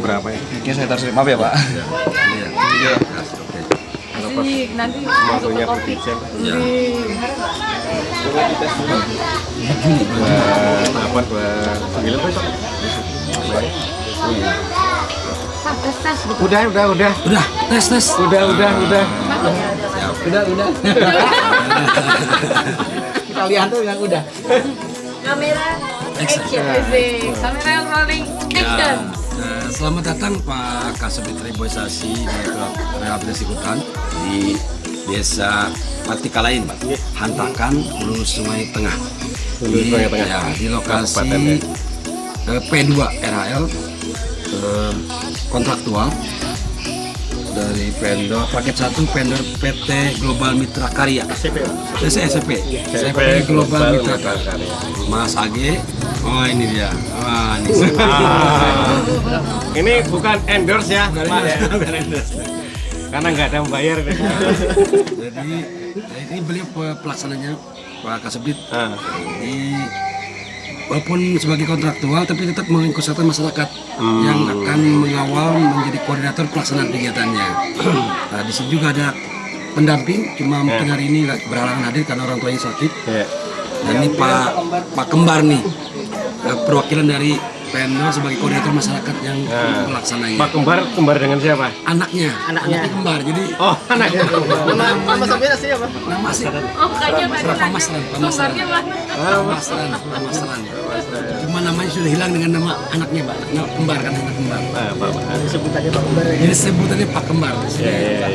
berapa ya? Mungkin saya taruh, maaf ya Pak. Iya. Asik, nanti masuk ke kopi. Buat 9 besok. Tes. Udah. Tes. Udah. Kita lihat tuh yang udah. Kamera action. Kamera rolling action. Selamat datang Pak Kasubdit Reboisasi Direktur Rehabilitasi Hutan di Desa Patikalain, Hantakan, Hulu Sungai Tengah. Di lokasi P2 RHL kontraktual dari vendor paket 1 vendor PT Global Mitra Karya SCP Global Mitra Karya Mas Age. Oh ini dia. Ini bukan endorse ya, Pak ya. Bukan endorse. Karena nggak ada yang bayar. Jadi ini beliau pelaksananya Pak Kasubdit. Walaupun sebagai kontraktual tapi tetap mengikutsertakan masyarakat yang akan mengawal menjadi koordinator pelaksanaan kegiatannya. Nah, di sini juga ada pendamping, cuma mungkin hari ini berhalangan hadir karena orang tuanya sakit. Dan ini Pak Kembar nih, perwakilan dari vendor sebagai koordinator masyarakat yang melaksananya. Pak Kembar dengan siapa? Anaknya Kembar. Jadi anaknya. Nama sampean asli apa? nama sih Oh, kayaknya tadi Pamasran. Kembarnya Pamasran. Cuma namanya sudah hilang dengan nama anaknya, Pak. Nama Kembar kan, anak Kembar. Sebutannya Pak Kembar. Jadi sebutannya Pak Kembar.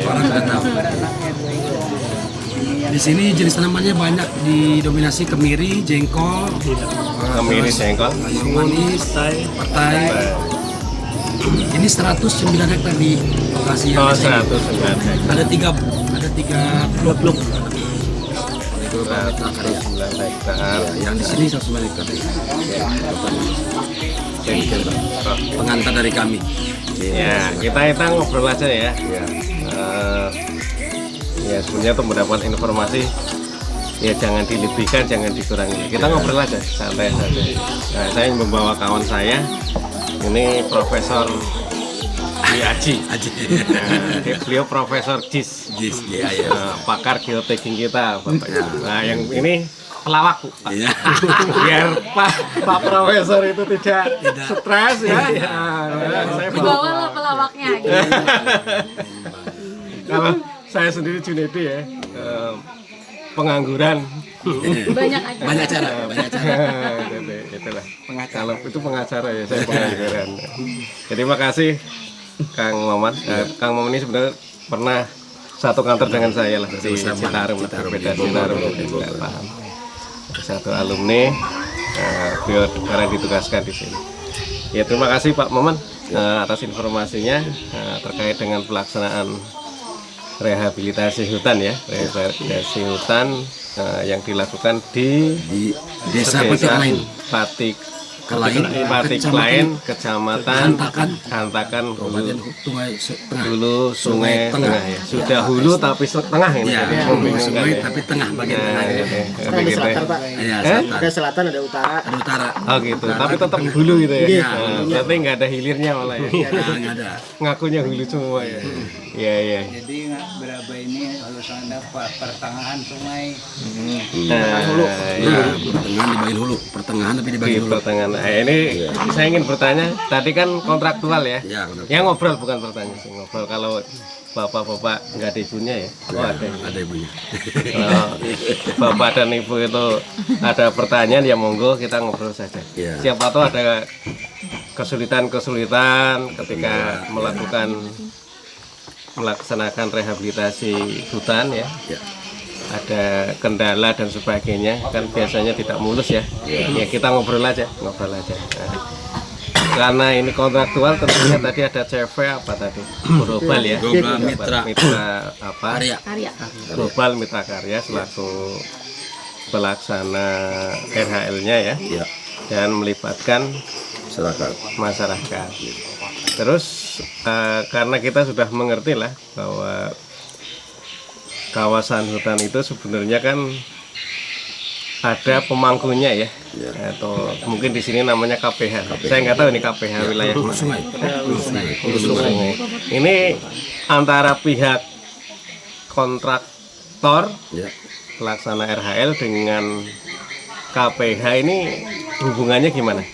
Orang sudah tahu. Di sini jenis tanamannya banyak, didominasi kemiri, jengkol, kayu manis, petai. Ini 109 hektar di lokasi yang 109 hektar. ada tiga blok. Itu 109 hektar. yang di sini 109 hektar. Pengantar dari kami. Ya, kita ngobrol aja ya. Ya sebenarnya untuk mendapat informasi ya jangan dilebihkan, jangan dikurangi. Kita ngobrol aja, santai saja. Nah, saya membawa kawan saya, ini Profesor Aji. Beliau Profesor Jis, pakar geotagging kita, Bapaknya. Nah, yang ini pelawak, Pak. Biar Pak Profesor itu tidak stres ya. Saya dibawalah pelawaknya. Kalau saya sendiri Junedi ya, pengangguran. Banyak cara. Itulah pengacara. Itu pengacara ya, saya pengangguran. Jadi terima kasih Kang Maman. Kang Maman ini sebenarnya pernah satu kantor dengan saya lah di Citarum, beda Citarum. Paham. Satu alumni, beliau sekarang ditugaskan di sini. Ya terima kasih Pak Maman atas informasinya terkait dengan pelaksanaan rehabilitasi hutan ya, rehabilitasi hutan yang dilakukan di Desa Patikalain, Kecamatan Hantakan, Hulu Sungai Tengah ya. Sudah hulu tapi tengah ini. Ya, sungai tapi tengah bagian tengah. Ada selatan Pak. Ada selatan, ada utara. Oh gitu, tapi tetap hulu gitu ya. Berarti nggak ada hilirnya malah ya. Nggak ada. Ngakunya hulu semua ya. Iya. Jadi berapa ini harus ada pertengahan sungai. Pertengahan dibagi hulu, pertengahan tapi dibagi hulu. Pertengahan. Ini saya ingin bertanya. Tadi kan kontraktual ya. Kontraktual. Yang ngobrol bukan bertanya sih. Ngobrol kalau bapak-bapak nggak ada ibunya ya. Ada ibunya. Kalau bapak dan ibu itu ada pertanyaan ya monggo kita ngobrol saja. Siapa tahu ada kesulitan ketika melaksanakan rehabilitasi hutan ya. Ada kendala dan sebagainya kan biasanya tidak mulus ya. Ya kita ngobrol aja. Nah, karena ini kontraktual tentunya tadi ada CV apa tadi? Global ya. Global Mitra apa? Karya. Global Mitra Karya selaku pelaksana RHL-nya ya. Dan melibatkan masyarakat. Terus karena kita sudah mengerti lah bahwa kawasan hutan itu sebenarnya kan ada pemangkunya ya, atau mungkin di sini namanya KPH. Saya nggak tahu ini KPH wilayah Hulu mana. Sungai. Hulu Sungai. Ini antara pihak kontraktor Ya. pelaksana RHL dengan KPH ini hubungannya gimana?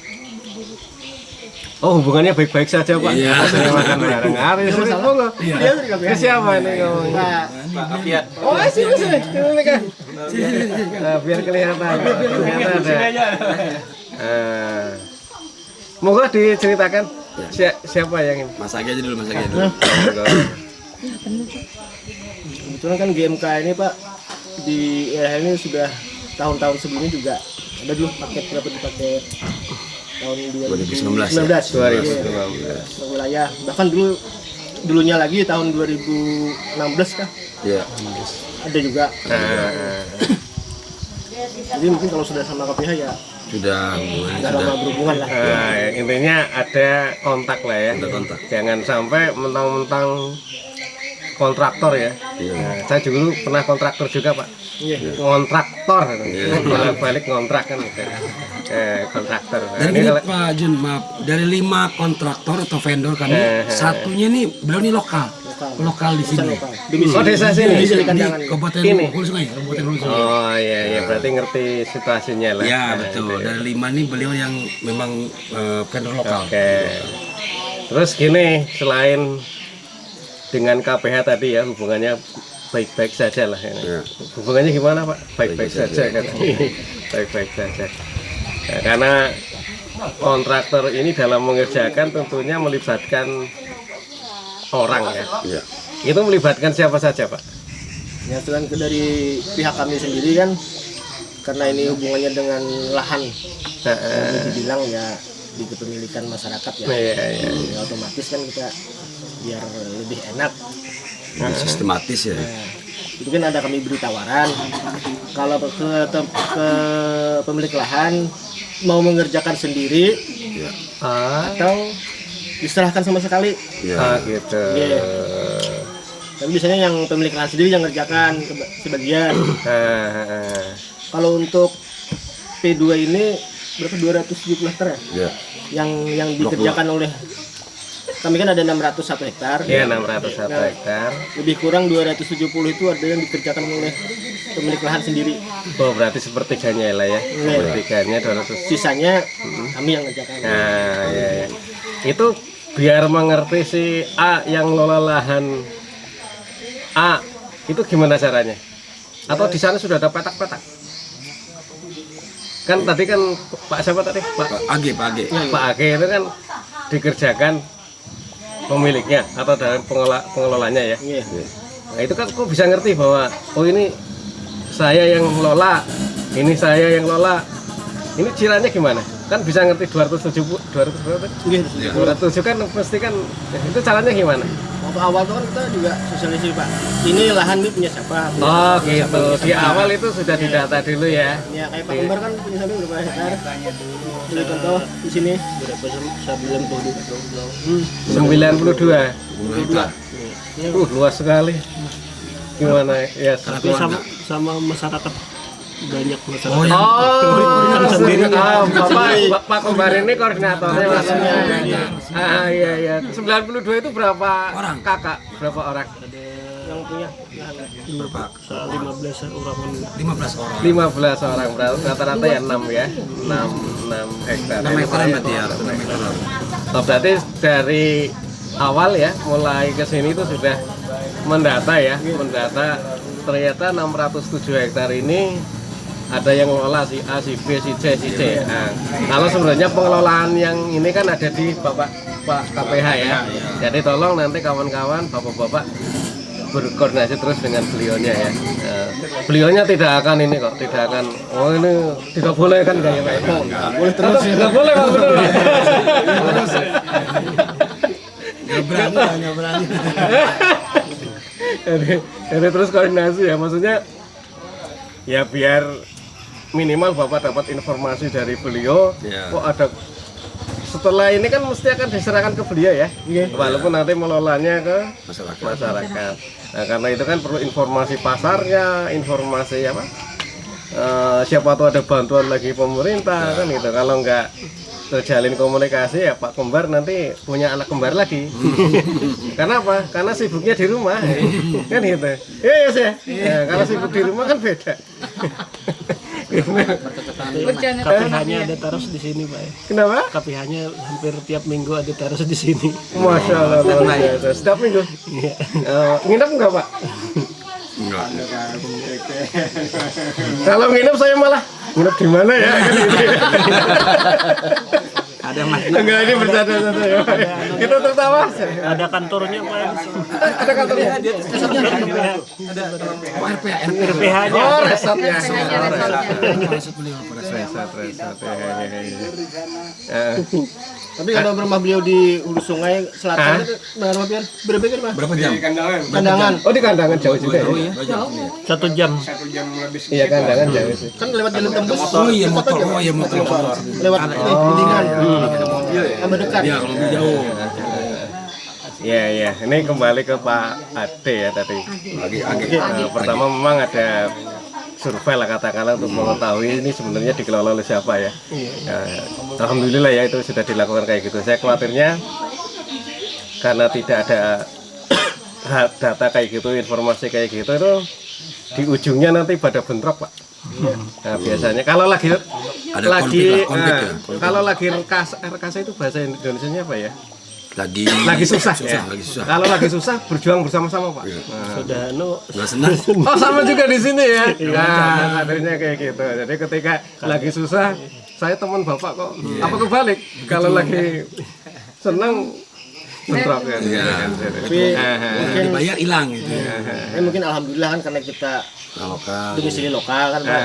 Oh, hubungannya baik-baik saja Pak. Iya. Saya makan bareng. Hari ini Dia dari KPH. siapa ini ngomongnya? Nah, Oh, sini. Nah, biar kelihatan. Ternyata ada. Moga diceritakan siapa yang ini. Mas Agi aja dulu, Mas Agi dulu. kebetulan kan GMK ini Pak di RHL ini sudah tahun-tahun sebelumnya juga ada dulu paket berapa dipakai tahun 2019. 2019. 2019. Wilayah bahkan dulunya lagi tahun 2016 kah Iya. ada juga. Nah, Jadi mungkin kalau sudah sama KPH ya Sudah hubungannya sudah sudah. lama berhubungan lah. intinya ada kontak lah ya. Ada kontak. Jangan sampai mentang-mentang kontraktor ya. Nah, saya dulu pernah kontraktor juga Pak. Iya. Kontraktor, bolak-balik kontrak kan. Kontraktor. Nah, Dan ini ini kalau Pak Jun, maaf, dari 5 kontraktor atau vendor kami, satunya nih beliau nih lokal di sini. Lokal. Domisili. Oh, desa sini. Domisili Di Kandangan. Kabupaten Ini. Hulu Sungai, Kabupaten Hulu Sungai. Oh iya, berarti ngerti situasinya lah. Ya Nah, betul. itu ya. Dari 5 nih beliau yang memang vendor lokal. Oke. Terus gini, selain dengan KPH tadi ya hubungannya baik-baik saja lah. Ya. Hubungannya gimana Pak? Baik-baik saja kan? Baik-baik saja. Ya, karena kontraktor ini dalam mengerjakan tentunya melibatkan orang ya. Iya. Itu melibatkan siapa saja Pak? Ya selain dari pihak kami sendiri kan karena ini hubungannya dengan lahan Nah, dibilang ya di kepemilikan masyarakat ya. iya. Ya, otomatis kan kita biar lebih enak. Sistematis ya. Nah, itu kan ada kami beri tawaran kalau ke pemilik lahan mau mengerjakan sendiri Iya. atau diserahkan sama sekali. Ah gitu. Iya. Tapi biasanya yang pemilik lahan sendiri yang ngerjakan sebagian. Ah. Kalau untuk P2 ini berapa 270 hektar ya? Iya. Yang dikerjakan oleh kami kan ada 601 hektar. Iya 601 hektar. Lebih kurang 270 itu ada yang dikerjakan oleh pemilik lahan sendiri. Oh berarti sepertiganya lah ya. Sepertiganya 200. Sisanya kami yang ngerjakan. Nah, ya. Itu biar mengerti si A yang ngelola lahan A itu gimana caranya? Atau di sana sudah ada petak-petak? Kan tadi kan Pak siapa tadi? Pak Pak Agi. Pak Age itu kan dikerjakan pemiliknya atau dari pengelolanya ya. Iya. Nah itu kan kok bisa ngerti bahwa oh ini saya yang ngelola, ini saya yang ngelola. Ini ciranya gimana? Kan bisa ngerti 207 berapa? Iya. 207 kan pasti kan itu caranya gimana? Waktu awal tuh kan kita juga sosialisasi Pak. Ini lahan ini punya siapa? Oh gitu. Di awal itu sudah didata dulu ya. Ya kayak Pak Kembar kan punya sampai berapa hektar? Jadi contoh di sini berapa 92. Hektar. Luas sekali. Gimana ya? Tapi sama masyarakat banyak masyarakat. Oh, Oh, Pak Kembar ini koordinatornya maksudnya. Ah iya. 92 itu berapa Orang. kakak? Berapa orang? Yang punya Berapa? 15 orang. 15 orang. 15 orang, rata-rata ya 6 ya. 6 hektar. 6 hektaran berarti ya. 6 hektaran. Oh, berarti dari awal ya, mulai ke sini itu sudah mendata ya, mendata ternyata 607 hektar ini ada yang ngelola si A, si B, si C, si D. Nah, kalau sebenarnya pengelolaan yang ini kan ada di Pak KPH ya. Jadi tolong nanti kawan-kawan, bapak-bapak berkoordinasi terus dengan beliaunya ya. Nah, beliaunya tidak akan ini kok, tidak akan. Oh ini tidak boleh kan kayak Pak? Boleh terus. Tidak boleh Pak betul. Nggak berani. Jadi terus koordinasi ya, maksudnya ya biar minimal Bapak dapat informasi dari beliau. Ya. Kok ada setelah ini kan mesti akan diserahkan ke beliau ya. Walaupun nanti melolanya ke Masyarakat. masyarakat. Nah, karena itu kan perlu informasi pasarnya, informasi apa? siapa tahu ada bantuan lagi pemerintah kan gitu. Kalau nggak terjalin komunikasi ya Pak Kembar nanti punya anak kembar lagi. Karena apa? Karena sibuknya di rumah kan gitu. Iya ya. Nah, kalau sibuk di rumah kan beda. KPH-nya ada terus di sini, Pak. Kenapa? KPH-nya hampir tiap minggu ada terus di sini. Masya Allah, luar biasa. Setiap minggu. Nginep nggak Pak? Enggak. Kalau nginep saya malah nginep di mana ya? Kan gitu. Ada Mas. Enggak, ini bercanda-canda ya. Kita tertawa. Ada kantornya, Pak. Ada kantornya. RPH-nya. Oh, resort ya. Maksud beliau pada saya. Resort. Tapi kalau rumah beliau di Hulu Sungai Selatan itu berapa biar berapa Mas? Berapa jam? Kandangan. Oh, di kandangan jauh juga ya? 1 jam. Iya, kandangan jauh sih. Kan lewat jalan tembus. Oh iya motor, motor. Lewat Bimbingan. Tambah dekat. Ya kalau lebih jauh. Iya. Ini kembali ke Pak Ade ya tadi. Pertama memang ada survei lah katakanlah untuk mengetahui ini sebenarnya dikelola oleh siapa ya. Alhamdulillah ya itu sudah dilakukan kayak gitu. Saya khawatirnya karena tidak ada data kayak gitu, informasi kayak gitu itu di ujungnya nanti pada bentrok Pak. Nah, biasanya kalau lagi Ada konflik ya. kalau lagi RKS itu bahasa Indonesianya apa ya? Lagi Susah. lagi susah. Kalau lagi susah berjuang bersama-sama Pak. Nah. Sudah Enggak senang. Oh sama juga di sini ya. Nah, akhirnya kayak gitu. Jadi ketika lagi susah, saya teman bapak kok. Apa kebalik? Kalau lagi senang bentrok kan. Tapi mungkin Dibayar hilang gitu. mungkin alhamdulillah kan karena kita Lokal. domisili lokal kan Pak.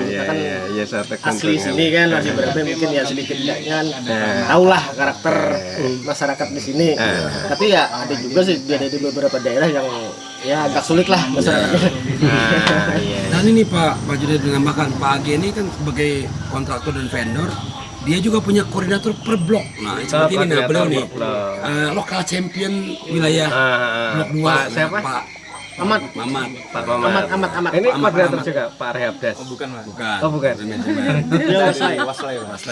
Kita kan Iya satu asli sini kan masih berapa mungkin ya sedikit tidaknya kan tahulah karakter masyarakat di sini. Tapi ya ada juga sih ada di beberapa daerah yang ya agak sulit lah masyarakatnya. Dan ini Pak Junaid menambahkan Pak Agi ini kan sebagai kontraktor dan vendor, dia juga punya koordinator per blok. Nah seperti ini nah beliau nih lokal champion wilayah blok 2. Pak siapa? Pak Amat. Pak Mamat. Amat. Ini koordinator juga Pak Rehabdas. bukan. Oh bukan. Dia Waslai.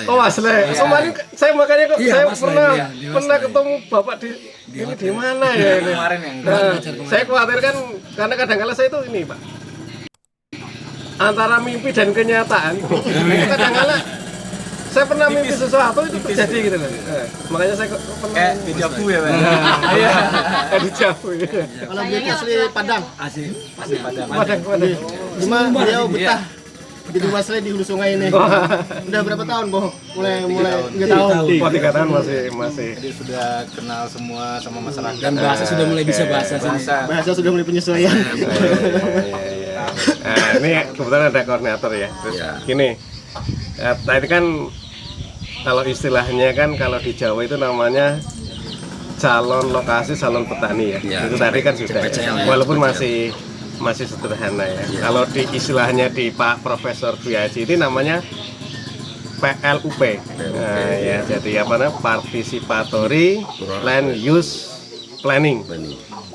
Oh Waslai. Kemarin saya makanya kok Iya, saya Waslai, pernah ketemu Bapak ini di mana ya ini? Kemarin yang Saya khawatir kan karena kadang-kala saya itu ini Pak. Antara mimpi dan kenyataan. Kadang-kala saya pernah mimpi sesuatu itu terjadi gitu loh. Makanya saya pernah dejavu ya, Pak. Iya, dejavu. Kalau beliau asli Padang. Asik. Padang. Cuma beliau betah di rumah saya di Hulu Sungai ini. Udah berapa tahun, Boh? Mulai 3 tahun. Oh, 3 tahun masih. Jadi sudah kenal semua sama masyarakat. Dan bahasa sudah mulai bisa bahasa. Bahasa sudah mulai penyesuaian. Iya. Nah, ini kebetulan ada koordinator ya. Terus gini. Tadi kan kalau istilahnya kan kalau di Jawa itu namanya calon lokasi, calon petani ya. Itu tadi kan sudah. Walaupun masih sederhana ya. Kalau di istilahnya di Pak Profesor Dwi Haji ini namanya PLUP. Nah, ya, jadi apa namanya? Participatory Land Use Planning.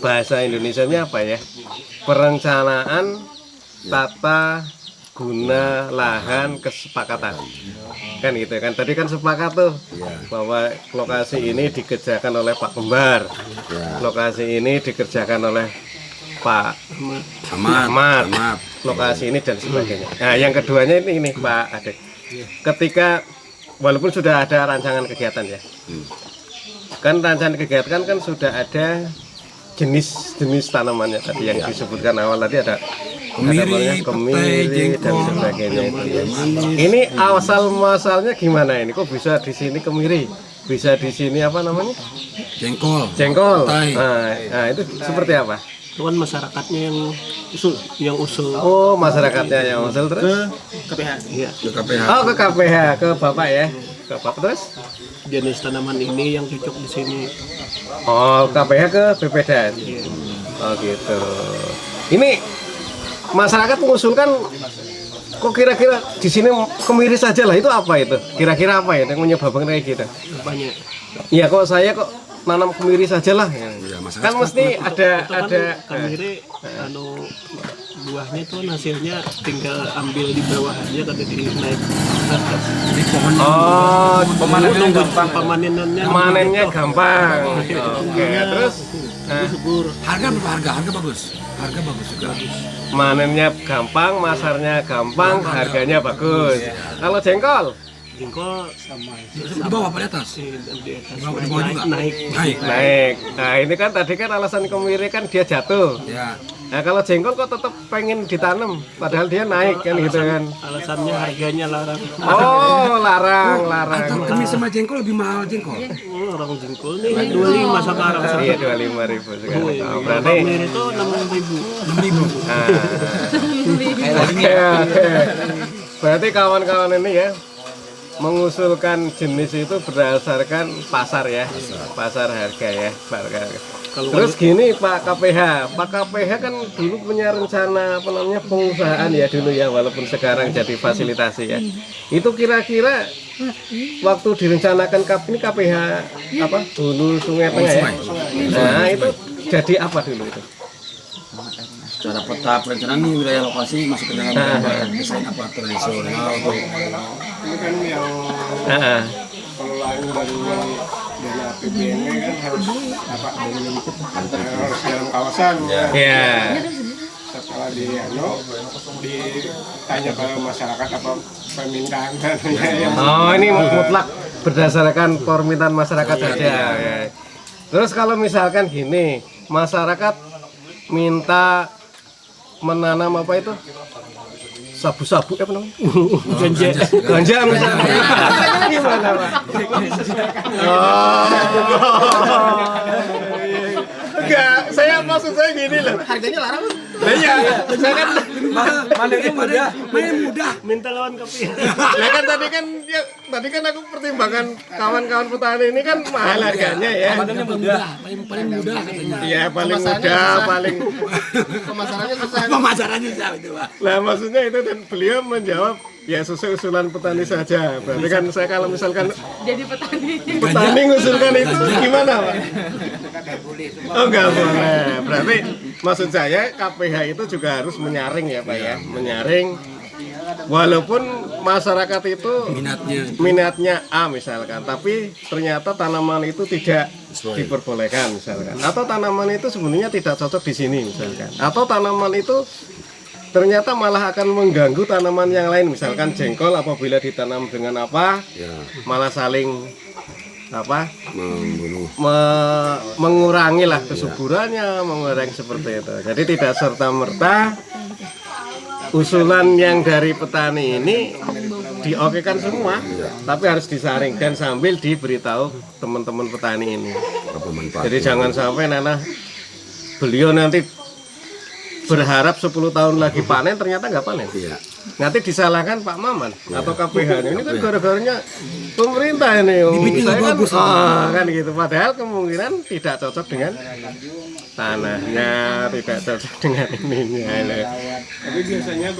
Bahasa Indonesianya apa ya? Perencanaan tata guna lahan kesepakatan kan gitu kan tadi kan sepakat tuh bahwa lokasi ini dikerjakan oleh Pak Kembar, lokasi ini dikerjakan oleh Pak Ahmad, lokasi ini dan sebagainya. Nah yang keduanya ini Pak Ade, ketika walaupun sudah ada rancangan kegiatan ya, kan rancangan kegiatan kan sudah ada jenis tanamannya tadi yang disebutkan awal tadi ada kemiri, kemiri dan sebagainya. Ini asal muasalnya gimana ini? Kok bisa di sini kemiri? Bisa di sini apa namanya? Jengkol. Nah, itu seperti apa? Itu kan masyarakatnya yang usul. Oh, masyarakatnya yang usul terus ke KPH. Iya. Oh, ke KPH, ke Bapak ya. Ke Bapak terus Jenis tanaman ini yang cocok di sini. Oh, KPH ke BPDAN. Oh, gitu. Ini masyarakat mengusulkan kok kira-kira di sini kemiri saja lah, itu apa itu? Kira-kira apa ya yang menyebabkan kayak gitu? Banyak. Iya kok saya nanam kemiri sajalah ya. masyarakat Kan mesti ada kemiri buahnya tuh hasilnya tinggal ambil di bawah aja kan jadi naik atas. Jadi pohonnya oh Pamanannya gampang, pamanennya gampang. Oke, terus subur. harga berapa harga bagus juga. manennya gampang, masarnya gampang, harganya bagus. Kalau jengkol Jengkol sama Di bawah apa di atas? di atas Di bawah juga. naik. naik. Nah ini kan tadi kan alasan kemiri kan dia jatuh. Ya. Nah kalau jengkol kok tetap pengen ditanam, padahal dia naik kan gitu kan. Alasannya harganya larang. Oh larang. Atau kemis sama jengkol lebih mahal jengkol. Orang jengkol nih 25 sekarang. Iya 25.000 sekarang. Oh, berarti Kemiri itu 6.000. Oke. Berarti kawan-kawan ini ya mengusulkan jenis itu berdasarkan pasar ya, pasar harga ya, Terus gini Pak KPH kan dulu punya rencana apa namanya pengusahaan ya dulu ya, walaupun sekarang jadi fasilitasi ya. Itu kira-kira waktu direncanakan ini KPH apa Hulu Sungai Tengah ya? Nah itu jadi apa dulu itu? Secara peta perencanaan ini wilayah lokasi masuk ke dalam desain apa tradisional atau Ini kan yang pengelolaan dari dana APBN kan harus harus dalam kawasan. Ya. Setelah ditanya ke masyarakat apa permintaan ya. Oh ini mutlak berdasarkan permintaan masyarakat saja. Ya. Terus kalau misalkan gini, masyarakat minta menanam apa itu? Sabu-sabu apa namanya? Ganja misalnya. Gimana Pak? Enggak, saya maksud saya gini loh. Harganya larang. Iya, saya kan main mudah. Minta lawan kopi. nah kan tadi kan aku pertimbangkan kawan-kawan petani ini kan mahal harganya ya. Paling mudah katanya. Iya, paling mudah, paling Pemasarannya susah. Pemasarannya siapa itu, Pak? Nah maksudnya itu dan beliau menjawab ya sesuai usulan petani saja. Berarti kan saya kalau misalkan Jadi petani. petani ngusulkan itu gimana Pak? Oh enggak boleh. Berarti maksud saya KPH itu juga harus menyaring ya Pak ya. Menyaring walaupun masyarakat itu minatnya A misalkan, tapi ternyata tanaman itu tidak diperbolehkan misalkan, atau tanaman itu sebenarnya tidak cocok di sini misalkan, atau tanaman itu ternyata malah akan mengganggu tanaman yang lain, misalkan jengkol apabila ditanam dengan apa malah saling apa mengurangi lah kesuburannya, mengurangi seperti itu. Jadi tidak serta merta usulan yang dari petani ini diokekan semua, tapi harus disaring dan sambil diberitahu teman-teman petani ini. Jadi jangan sampai beliau nanti berharap 10 tahun lagi panen ternyata nggak panen. Nanti disalahkan Pak Maman atau KPH. Ini kan gara-garanya pemerintah ini. Saya kan gitu. Padahal kemungkinan tidak cocok dengan tanahnya, tidak cocok dengan ininya. Tapi biasanya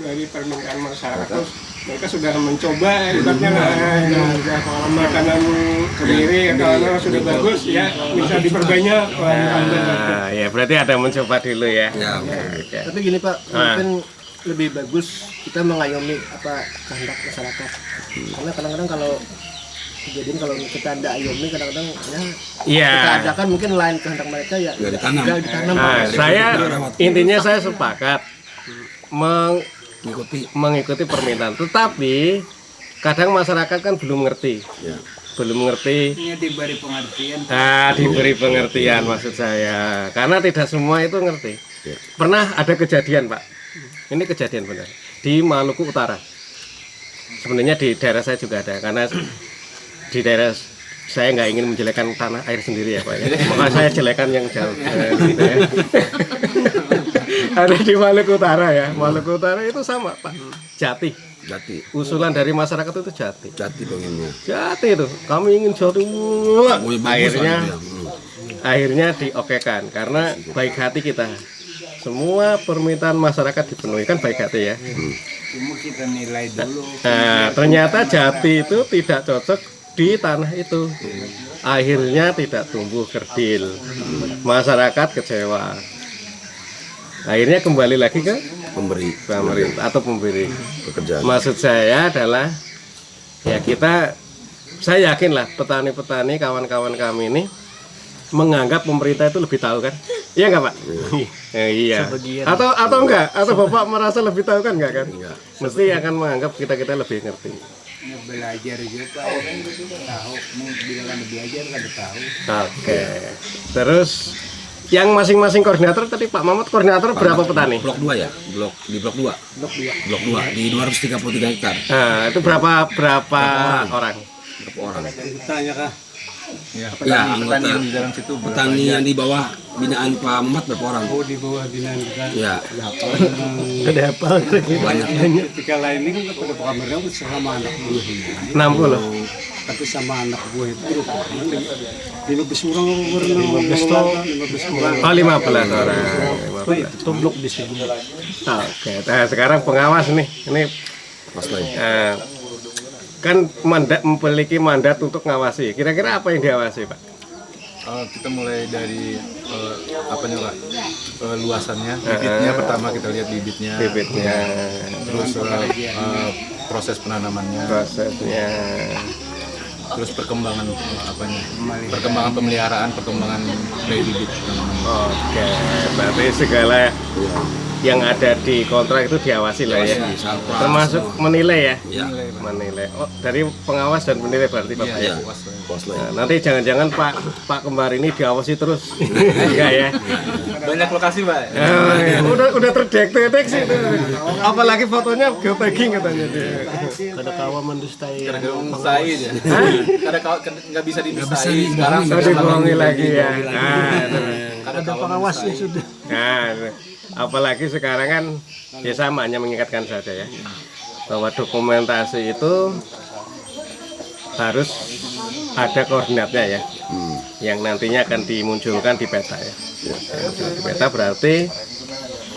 dari permintaan masyarakat terus mereka sudah mencoba ibaratnya makanan kemiri kalau sudah bagus ya bisa diperbanyak. Ya berarti ada mencoba dulu ya. Tapi gini Pak, mungkin lebih bagus kita mengayomi apa kehendak masyarakat. Karena kadang-kadang kalau kejadian kalau kita ada ayomi kadang-kadang ya kita adakan mungkin lain kehendak mereka ya ditanam. Nah, intinya saya sepakat mengikuti permintaan, tetapi kadang masyarakat kan belum ngerti. Ini diberi pengertian. Diberi pengertian maksud saya, karena tidak semua itu ngerti. Pernah ada kejadian Pak, ini kejadian benar di Maluku Utara. Sebenarnya di daerah saya juga ada, karena di daerah saya nggak ingin menjelekkan tanah air sendiri ya Pak ya. Maka saya jelekan yang jauh. Gitu ya. Ada di Maluku Utara ya. Maluku Utara itu sama Pak. Jati. Usulan dari masyarakat itu jati. Jati itu. Kami ingin jati. Akhirnya diokekan karena baik hati kita. Semua permintaan masyarakat dipenuhi kan baik hati ya. Cuma kita nilai dulu. Nah, ternyata jati itu tidak cocok di tanah itu. akhirnya tidak tumbuh kerdil. Masyarakat kecewa. Akhirnya kembali lagi ke pemerintah atau pemberi pekerjaan. Maksud saya adalah ya saya yakin lah petani-petani kawan-kawan kami ini menganggap pemerintah itu lebih tahu kan? Iya nggak Pak? Iya. Atau enggak? Atau Bapak merasa lebih tahu kan enggak kan? Mesti akan menganggap kita lebih ngerti. Belajar juga tahu, bilang belajar kan tahu. Oke. Terus yang masing-masing koordinator tadi Pak Mamat koordinator berapa petani? Blok 2 ya, blok 2 di 233 hektar. Nah, itu berapa orang? Tanya kah? Ya, petani yang di dalam situ. Petani yang di bawah binaan Pak Mamat berapa orang? Oh, di bawah binaan kita. Ya. Ada apa? Banyak. Ketika lain ini kan pada kamarnya sama anak buah ini. 60. Tapi sama anak buah itu 15 orang berenang 15 orang. Oh, 15 orang. Itu blok di sini. Oke. Nah, sekarang pengawas nih. Ini kan memiliki mandat untuk ngawasi. Kira-kira apa yang diawasi, Pak? Kita mulai dari luasannya, bibitnya pertama kita lihat bibitnya, terus proses penanamannya, terus perkembangan pemeliharaan, perkembangan dari bibit tanaman. Oke, berarti segala yang ada di kontrak itu diawasi lah ya, termasuk menilai ya, menilai. Oh, dari pengawas dan menilai berarti Bapak ya. Nah, nanti jangan-jangan Pak Kembar ini diawasi terus, enggak ya? Banyak lokasi Pak. Udah terdeteksi itu. Apalagi fotonya geotagging katanya dia. Ada kawan mendustai. Ada nggak bisa didustai. Sekarang dibohongi lagi ya. Ada pengawasnya sudah. Nah, apalagi sekarang kan ya sama, hanya mengingatkan saja ya bahwa dokumentasi itu harus ada koordinatnya ya, yang nantinya akan dimunculkan di peta ya. Di peta berarti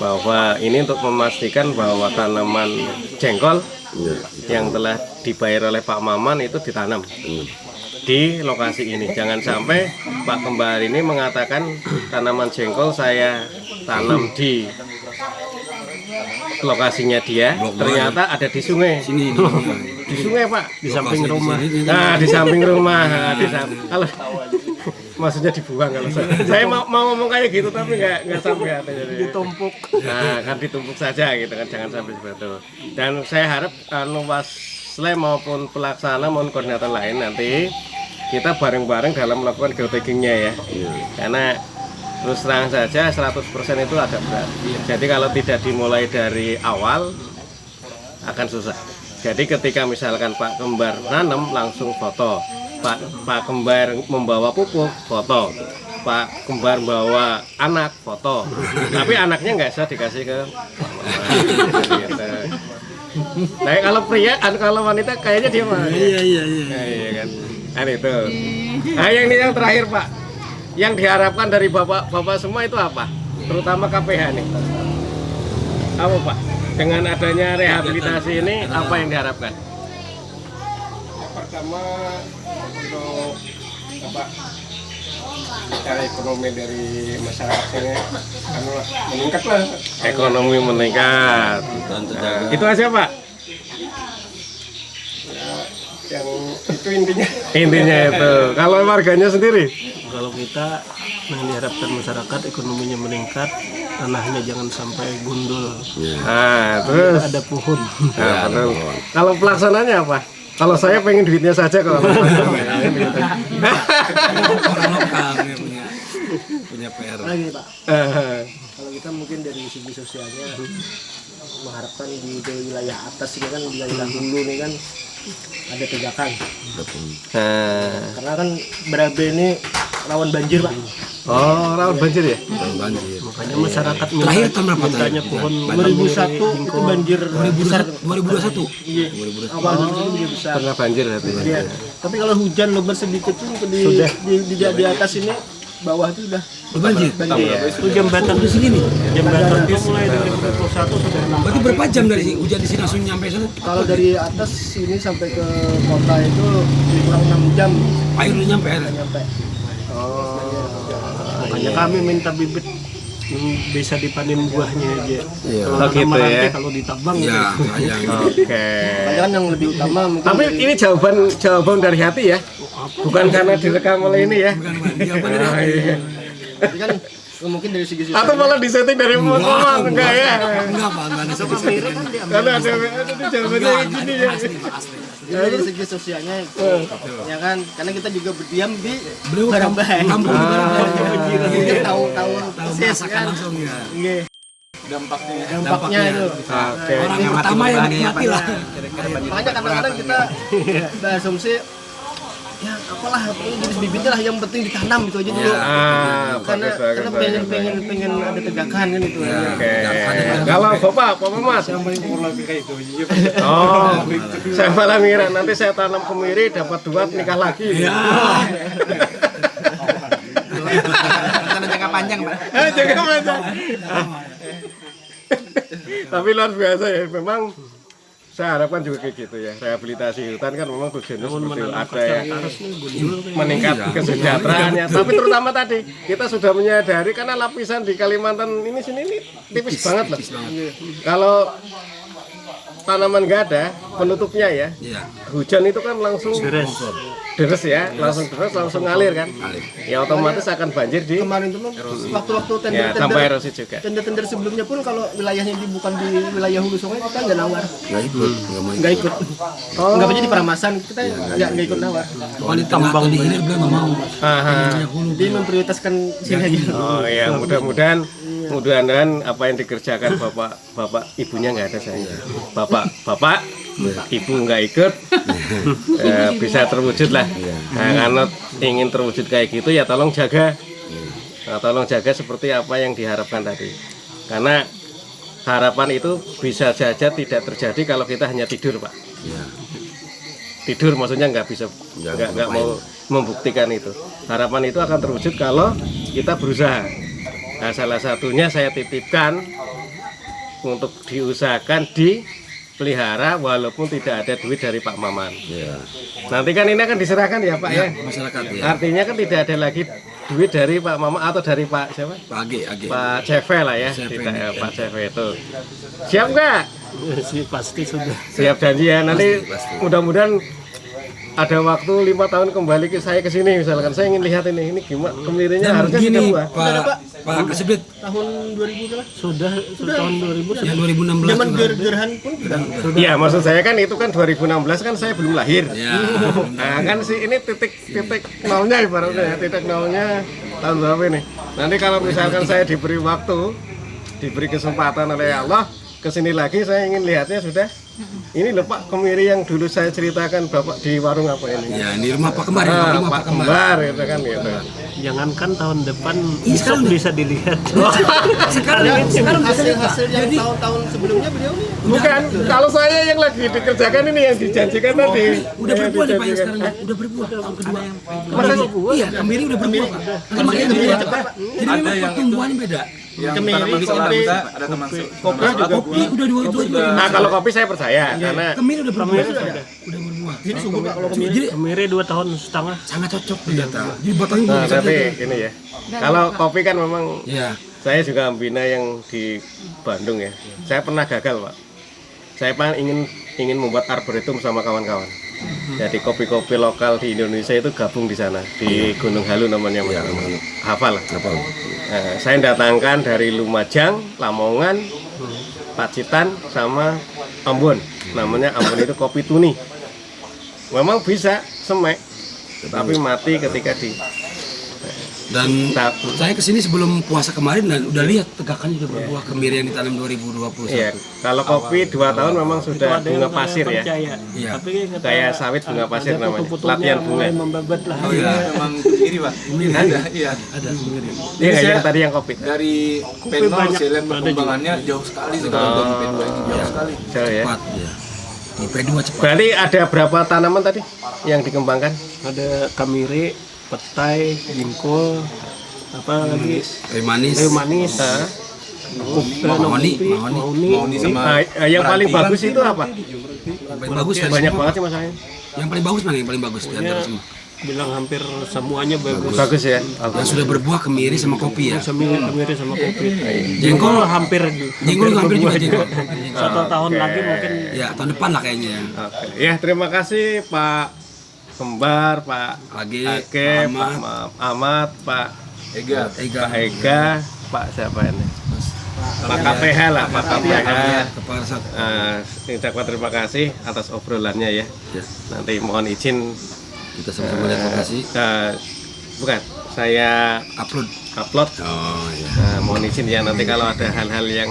bahwa ini untuk memastikan bahwa tanaman jengkol yang telah dibayar oleh Pak Maman itu ditanam di lokasi ini. Jangan sampai Pak Kembar ini mengatakan tanaman jengkol saya tanam di lokasinya dia, ternyata ada di sungai. Di sungai Pak, Di samping rumah. Nah, di samping rumah. Kalau maksudnya dibuang kalau saya mau ngomong kayak gitu tapi nggak sampai Ditumpuk. Nah, kan ditumpuk saja gitu kan, jangan sampai seperti itu. Dan saya harap Waslem maupun pelaksana maupun koordinator lain nanti kita bareng-bareng dalam melakukan geotaggingnya ya. Karena terus terang saja 100% itu agak berat. Jadi kalau tidak dimulai dari awal akan susah. Jadi ketika misalkan Pak Kembar nanam langsung foto, Pak Kembar membawa pupuk foto, Pak Kembar bawa anak foto, tapi anaknya nggak usah dikasih ke gitu. Nah kalau pria, kalau wanita kayaknya dia mah. Iya kan. Kan itu. Nah yang terakhir Pak, yang diharapkan dari bapak semua itu apa? Terutama KPH nih. Apa Pak? Dengan adanya rehabilitasi ini apa yang diharapkan? Pertama untuk cara ekonomi dari masyarakat ini meningkat lah. Ekonomi meningkat. Itu aja Pak. Yang itu intinya. Intinya itu. Kalau warganya sendiri? Kalau kita diharapkan masyarakat ekonominya meningkat, tanahnya jangan sampai gundul. Nah, terus ada pohon. Nah, kalau pelaksananya apa? Kalau saya pengen duitnya saja kalau punya PR. Lagi Pak, kalau kita mungkin dari segi sosialnya mengharapkan di wilayah atas ini kan, wilayah hulu ini kan ada tegakan. Karena kan Berabe ini rawan banjir Pak. Oh, rawan banjir ya? Banjir. Makanya masyarakat Terakhir tahun berapa? mintanya pohon 2001 itu banjir besar. 2021. Iya. Awal itu banjir besar. Pernah banjir berarti. Iya. Tapi kalau hujan lebat sedikit tuh di atas ini bawah itu udah banjir. Itu jembatan Di sini nih. jembatan itu mulai 2021 sudah nampak. Berarti berapa jam dari sini? Hujan di sini langsung nyampe sana? kalau dari atas sini sampai ke kota itu kurang 6 jam Air udah nyampe air. nyampe. Makanya kami minta bibit yang bisa dipanen buahnya aja. Kalau Oh, gitu nanti ya. kalau ditabang Ya, sayang. Oke. Makanya kan yang lebih utama mungkin Tapi dari- ini jawaban dari hati ya. Bukan karena direkam oleh ini ya. Bukan, Pak. Jawaban dari Oh, hati. iya. Jadi kan mungkin dari segi sosial. Atau malah disetting dari Mamang enggak ya? Enggak, Pak. Enggak ada sama Karena ada jawabannya kayak gini ya. Asli, Pak, asli. Jadi dari segi sosialnya itu, ya kan, karena kita juga berdiam di Beliau barang baik. kampung di barang baik. Jadi tahu persis Merasakan kan. langsung ya. Iya. Dampaknya itu. Oke. Orang yang pertama yang menikmati lah. Makanya kadang-kadang kita berasumsi ya apalah pokoknya jenis bibitnya lah yang penting ditanam gitu aja dulu. Karena bagus, bagus, pengen ada tegakan kan itu. Oke. Kalau Bapak, Pak Mamat. Oh, saya malah ngira nanti saya tanam kemiri dapat 2 nikah lagi. Ya. Rencana jangka panjang, Pak. Jangka panjang. Tapi luar biasa ya, memang saya harapkan juga kayak gitu ya. Rehabilitasi hutan kan memang tujuannya seperti itu. Ada yang meningkat kesejahteraannya. Tapi terutama tadi kita sudah menyadari karena lapisan di Kalimantan ini sini ini tipis banget lah. Kalau tanaman nggak ada penutupnya ya, Iya. hujan itu kan langsung deres ya, langsung ngalir kan. Ya otomatis akan banjir di Kemarin itu waktu-waktu ya tambah erosi juga. tender sebelumnya pun kalau wilayahnya bukan di wilayah hulu sungai kita nggak nawar, Nggak ikut. Nggak mau ikut. nggak ikut. Nggak apa jadi Paramasan kita nggak ikut nawar. Kalau di tengah atau di hilir beliau nggak mau. Aha. Jadi memprioritaskan sini aja. Oh ya, mudah-mudahan apa yang dikerjakan bapak ibunya nggak ada saya. Bapak ibu nggak ikut bisa terwujud lah. Nah, karena ingin terwujud kayak gitu ya tolong jaga. Nah, tolong jaga seperti apa yang diharapkan tadi. Karena harapan itu bisa saja tidak terjadi kalau kita hanya tidur, Pak. Tidur maksudnya nggak bisa nggak mau membuktikan itu. Harapan itu akan terwujud kalau kita berusaha. Nah, salah satunya saya titipkan untuk diusahakan dipelihara walaupun tidak ada duit dari Pak Maman. Nanti kan ini akan diserahkan ya Pak ya. Masyarakat ya. Artinya kan tidak ada lagi duit dari Pak Maman atau dari Pak siapa? Pak Age. Pak Cefe lah ya. Cefe. Tidak ya, Pak Cefe itu. Siap nggak? sih pasti sudah. Siap janji ya. Nanti Pasti. mudah-mudahan ada waktu 5 tahun kembali ke saya ke sini misalkan saya ingin lihat ini gimana kemirinya Dan harusnya gini sudah buah. Pak Kasebit Tahun 2000 berapa? Sudah tahun 2000 yang 2016 Zaman juga. gerhan pun sudah. Iya, maksud saya kan itu kan 2016 kan saya belum lahir. Ya. Nah, kan sih ini titik nolnya ibaratnya ya, titik nolnya tahun berapa ini. Nanti kalau misalkan saya diberi waktu, diberi kesempatan oleh Allah, kesini lagi saya ingin lihatnya sudah. Ini loh Pak kemiri yang dulu saya ceritakan Bapak di warung apa ini? Ya, di rumah Pak Kembar, rumah Pak Kembar itu kan gitu. Jangankan tahun depan sekarang bisa dilihat. sekarang Hasil yang tahun-tahun sebelumnya beliau nih Bukan, kalau saya yang lagi dikerjakan ini yang dijanjikan tadi. udah berbuah nih Pak yang Dijanjikan. sekarang udah berbuah tahun kedua. Masa sih? Iya, kemiri udah berbuah Pak. Makanya kemiri berbuah cepat. Jadi memang pertumbuhannya beda. Yang Kemiri, tanaman kopi, sebelah kita ada teman kopi juga Kopi udah dua. Nah, kalau kopi saya percaya karena Kemiri udah berbuah. Udah berbuah. jadi subur Pak kalau kemiri. Jadi Kemiri 2 tahun setengah. sangat cocok ternyata. Jadi batangnya nah, bisa tapi jaga. ini ya. Kalau kopi kan memang Ya. saya juga membina yang di Bandung ya. Saya pernah gagal, Pak. Saya ingin membuat arboretum sama kawan-kawan. Jadi kopi-kopi lokal di Indonesia itu gabung di sana di Gunung Halu namanya, Mas. Hafal. Nah, saya datangkan dari Lumajang, Lamongan, Pacitan sama Ambon. Namanya Ambon itu kopi tuni. Memang bisa semek, tapi mati ketika di Dan satu. saya kesini sebelum puasa kemarin dan udah lihat tegakannya udah berbuah kemiri yang ditanam 2021. Iya, kalau kopi 2 tahun memang sudah bunga pasir ya. Iya. Tapi Kayak sawit bunga pasir namanya. Latihan bunga. mulai membabat lah. Oh iya, memang ini Pak. Ada, iya. Ada kemiri. Iya nggak yang tadi yang kopi. Dari P0 saya lihat perkembangannya jauh sekali sih kalau dari P2 ini jauh sekali. Jauh ya. Cepat ya. Di P2 cepat. Berarti ada berapa tanaman tadi yang dikembangkan? Ada kamiri, petai, ginkgo, apa lagi Kayu manis. kayu manis, Mahoni. Mahoni sama Yang paling bagus itu apa? Yang paling bagus dari Banyak semua. banget sih masalahnya. Yang paling bagus mana yang paling bagus di antara semua? bilang hampir semuanya bagus. Bagus ya. Yang sudah berbuah kemiri sama kopi ya. Kemiri sama kopi. Jengkol hampir Jengkol hampir juga jengkol. 1 tahun lagi mungkin. Ya, tahun depan lah kayaknya ya. Oke. Ya, terima kasih Pak Kembar, Pak Age, Ake, Ahmad. Pak Ahmad, Pak Ega. Pak Ega, Pak siapa ini? Pak KPH lah, Pak KPH. Kepala satu. Saya ucapkan terima kasih atas obrolannya ya. Ya, Nanti mohon izin, kita sama-sama terima kasih. bukan, saya Upload. upload. Oh ya. Mohon izin ya, nanti kalau ada hal-hal yang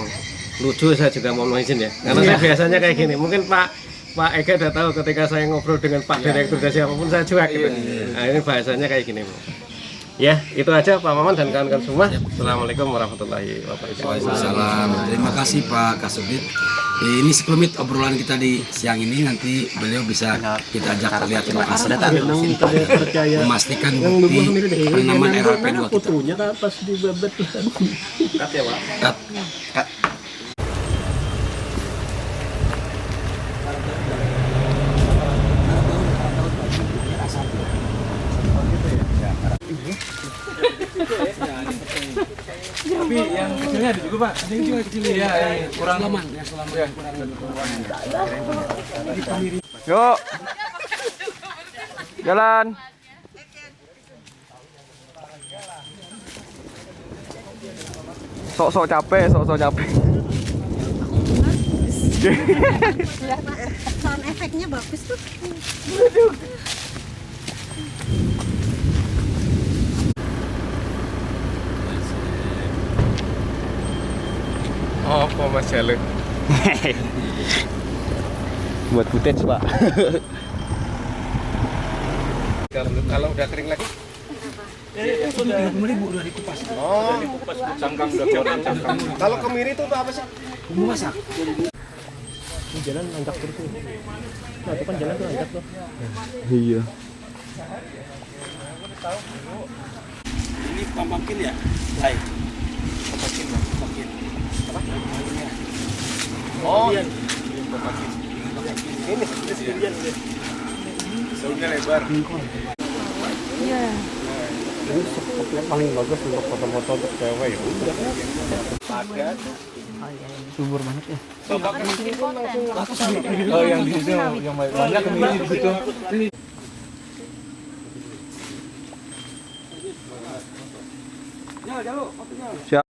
lucu saya juga mohon izin ya. Karena saya biasanya kayak gini, mungkin Pak Ega udah tahu ketika saya ngobrol dengan Pak Direktur dan siapapun saya cuek gitu. Nah ini bahasanya kayak gini. Ya, itu aja Pak Maman dan kawan-kawan semua. Assalamualaikum warahmatullahi wabarakatuh. Waalaikumsalam. Terima kasih Pak Kasubdit. Ini sekelumit obrolan kita di siang ini, nanti beliau bisa kita ajak lihat lokasi memastikan bukti penanaman RLP 2 kita. Fotonya kan pas di babet kan. Cut. Tapi yang kecilnya ada juga Pak. Ada yang juga kecil ya. Kurang Selaman, ya selaman. Yuk. Jalan. Sok-sok capek, sok-sok capek. Sound efeknya bagus tuh. Oh, kok Mas Jaluk. Buat butet, Pak. Kalau udah kering lagi? Oh, cangkang udah keluar cangkang. kalau kemiri itu apa sih? Bumbu masak. Jalan nanjak terus. Nah, itu kan jalan tuh nanjak tuh. Iya. Ini pamangkin ya? Baik. Pamangkin, Bang. Pamangkin. Apa? Oh, Ini sendirian deh. Daunnya lebar. Iya. Ini spot yang paling bagus untuk foto-foto untuk cewek ya. Udah. Subur banget ya. Oh yang di situ yang banyak kemiri di situ. siap.